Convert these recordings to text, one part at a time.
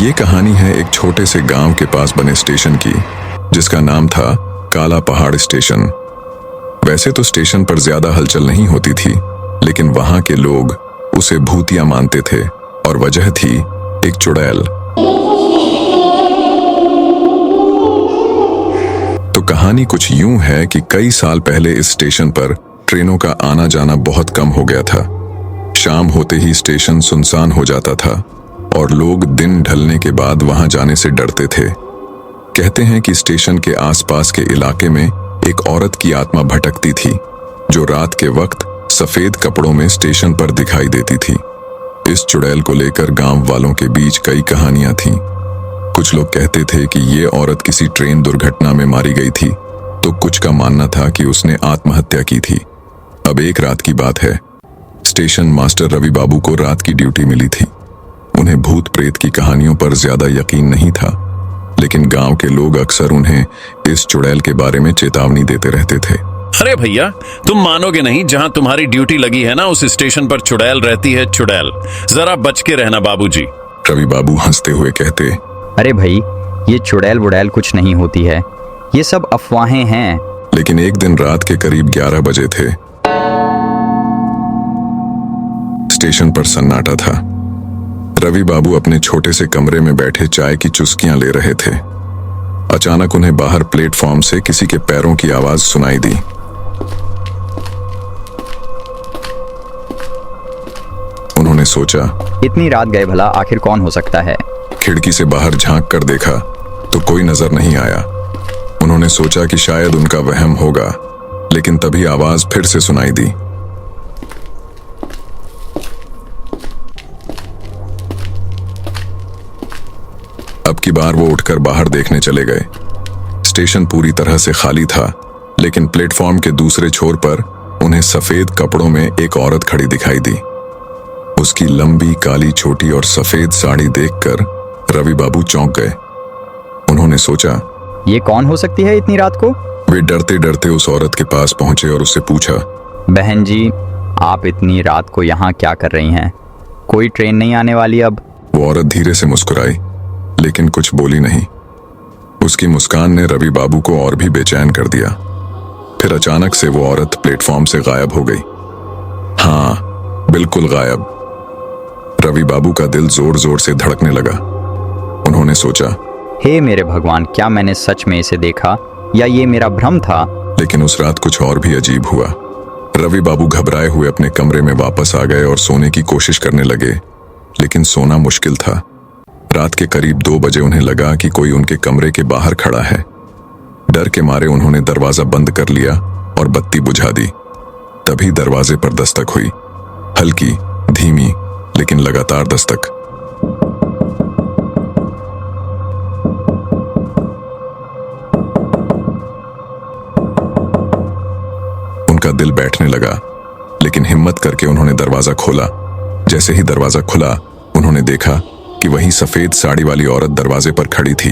ये कहानी है एक छोटे से गांव के पास बने स्टेशन की, जिसका नाम था काला पहाड़ स्टेशन। वैसे तो स्टेशन पर ज्यादा हलचल नहीं होती थी, लेकिन वहां के लोग उसे भूतिया मानते थे और वजह थी एक चुड़ैल। तो कहानी कुछ यूं है कि कई साल पहले इस स्टेशन पर ट्रेनों का आना जाना बहुत कम हो गया था। शाम होते ही स्टेशन सुनसान हो जाता था और लोग दिन ढलने के बाद वहां जाने से डरते थे। कहते हैं कि स्टेशन के आसपास के इलाके में एक औरत की आत्मा भटकती थी, जो रात के वक्त सफेद कपड़ों में स्टेशन पर दिखाई देती थी। इस चुड़ैल को लेकर गांव वालों के बीच कई कहानियां थीं। कुछ लोग कहते थे कि ये औरत किसी ट्रेन दुर्घटना में मारी गई थी, तो कुछ का मानना था कि उसने आत्महत्या की थी। अब एक रात की बात है, स्टेशन मास्टर रवि बाबू को रात की ड्यूटी मिली थी। उन्हें भूत प्रेत की कहानियों पर ज्यादा यकीन नहीं था, लेकिन गांव के लोग अक्सर उन्हें इस चुड़ैल के बारे में चेतावनी देते रहते थे। अरे भैया, तुम मानोगे नहीं, जहां तुम्हारी ड्यूटी लगी है ना, उस स्टेशन पर चुड़ैल रहती है। चुड़ैल, जरा बच के रहना बाबूजी। रवि बाबू हंसते हुए कहते, अरे भाई, ये चुड़ैल वुड़ैल कुछ नहीं होती है, ये सब अफवाहें हैं। लेकिन एक दिन रात के करीब 11 बजे थे। स्टेशन पर सन्नाटा था। रवि बाबू अपने छोटे से कमरे में बैठे चाय की चुस्कियां ले रहे थे। अचानक उन्हें बाहर प्लेटफॉर्म से किसी के पैरों की आवाज सुनाई दी। उन्होंने सोचा, इतनी रात गए भला आखिर कौन हो सकता है। खिड़की से बाहर झांक कर देखा तो कोई नजर नहीं आया। उन्होंने सोचा कि शायद उनका वहम होगा, लेकिन तभी आवाज फिर से सुनाई दी। अब की बार वो उठकर बाहर देखने चले गए। स्टेशन पूरी तरह से खाली था, लेकिन प्लेटफॉर्म के दूसरे छोर पर उन्हें सफेद कपड़ों में एक औरत खड़ी दिखाई दी। उसकी लंबी काली चोटी और सफेद साड़ी देखकर रवि बाबू चौंक गए। उन्होंने सोचा, ये कौन हो सकती है इतनी रात को। वे डरते डरते उस औरत के पास पहुंचे और उससे पूछा, बहन जी, आप इतनी रात को यहाँ क्या कर रही हैं? कोई ट्रेन नहीं आने वाली अब? वो औरत धीरे से मुस्कुराई, लेकिन कुछ बोली नहीं। उसकी मुस्कान ने रवि बाबू को और भी बेचैन कर दिया। फिर अचानक से वो औरत प्लेटफॉर्म से गायब हो गई। हाँ, बिल्कुल गायब। रवि बाबू का दिल जोर जोर से धड़कने लगा। उन्होंने सोचा, हे मेरे भगवान, क्या मैंने सच में इसे देखा या ये मेरा भ्रम था? लेकिन उस रात कुछ और भी अजीब हुआ। रवि बाबू घबराए हुए अपने कमरे में वापस आ गए और सोने की कोशिश करने लगे, लेकिन सोना मुश्किल था। रात के करीब 2 बजे उन्हें लगा कि कोई उनके कमरे के बाहर खड़ा है। डर के मारे उन्होंने दरवाजा बंद कर लिया और बत्ती बुझा दी। तभी दरवाजे पर दस्तक हुई, हल्की, धीमी, लेकिन लगातार दस्तक। उनका दिल बैठने लगा, लेकिन हिम्मत करके उन्होंने दरवाजा खोला। जैसे ही दरवाजा खुला, उन्होंने देखा कि वही सफेद साड़ी वाली औरत दरवाजे पर खड़ी थी।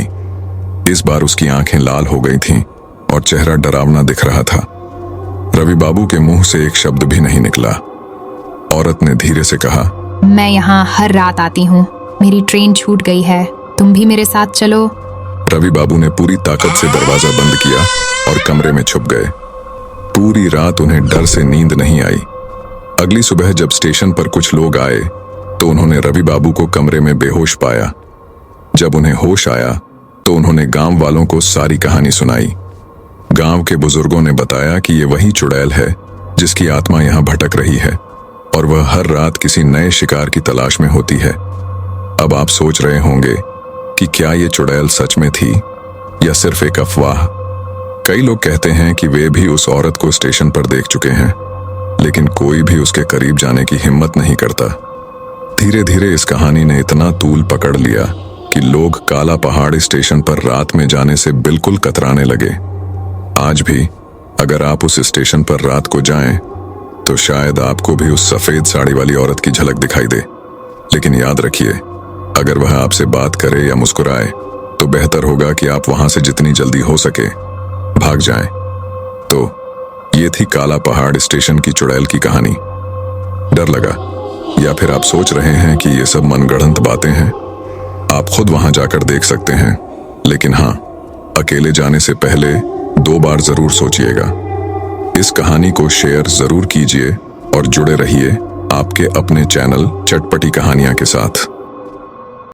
इस बार उसकी आंखें लाल हो गई थीं और चेहरा डरावना दिख रहा था। रवि बाबू के मुंह से एक शब्द भी नहीं निकला। औरत ने धीरे से कहा, मैं यहाँ हर रात आती हूँ, मेरी ट्रेन छूट गई है, तुम भी मेरे साथ चलो। रवि बाबू ने पूरी ताकत से दरवाजा बंद किया और कमरे में छुप गए। पूरी रात उन्हें डर से नींद नहीं आई। अगली सुबह जब स्टेशन पर कुछ लोग आए तो उन्होंने रवि बाबू को कमरे में बेहोश पाया। जब उन्हें होश आया तो उन्होंने गांव वालों को सारी कहानी सुनाई। गांव के बुजुर्गों ने बताया कि ये वही चुड़ैल है जिसकी आत्मा यहाँ भटक रही है और वह हर रात किसी नए शिकार की तलाश में होती है। अब आप सोच रहे होंगे कि क्या ये चुड़ैल सच में थी या सिर्फ एक अफवाह। कई लोग कहते हैं कि वे भी उस औरत को स्टेशन पर देख चुके हैं, लेकिन कोई भी उसके करीब जाने की हिम्मत नहीं करता। धीरे धीरे इस कहानी ने इतना तूल पकड़ लिया कि लोग काला पहाड़ स्टेशन पर रात में जाने से बिल्कुल कतराने लगे। आज भी अगर आप उस स्टेशन पर रात को जाएं तो शायद आपको भी उस सफेद साड़ी वाली औरत की झलक दिखाई दे। लेकिन याद रखिए, अगर वह आपसे बात करे या मुस्कुराए तो बेहतर होगा कि आप वहां से जितनी जल्दी हो सके भाग जाएं। तो ये थी काला पहाड़ स्टेशन की चुड़ैल की कहानी। डर लगा या फिर आप सोच रहे हैं कि ये सब मनगढ़ंत बातें हैं? आप खुद वहां जाकर देख सकते हैं, लेकिन हाँ, अकेले जाने से पहले 2 बार जरूर सोचिएगा। इस कहानी को शेयर जरूर कीजिए और जुड़े रहिए आपके अपने चैनल चटपटी कहानियां के साथ।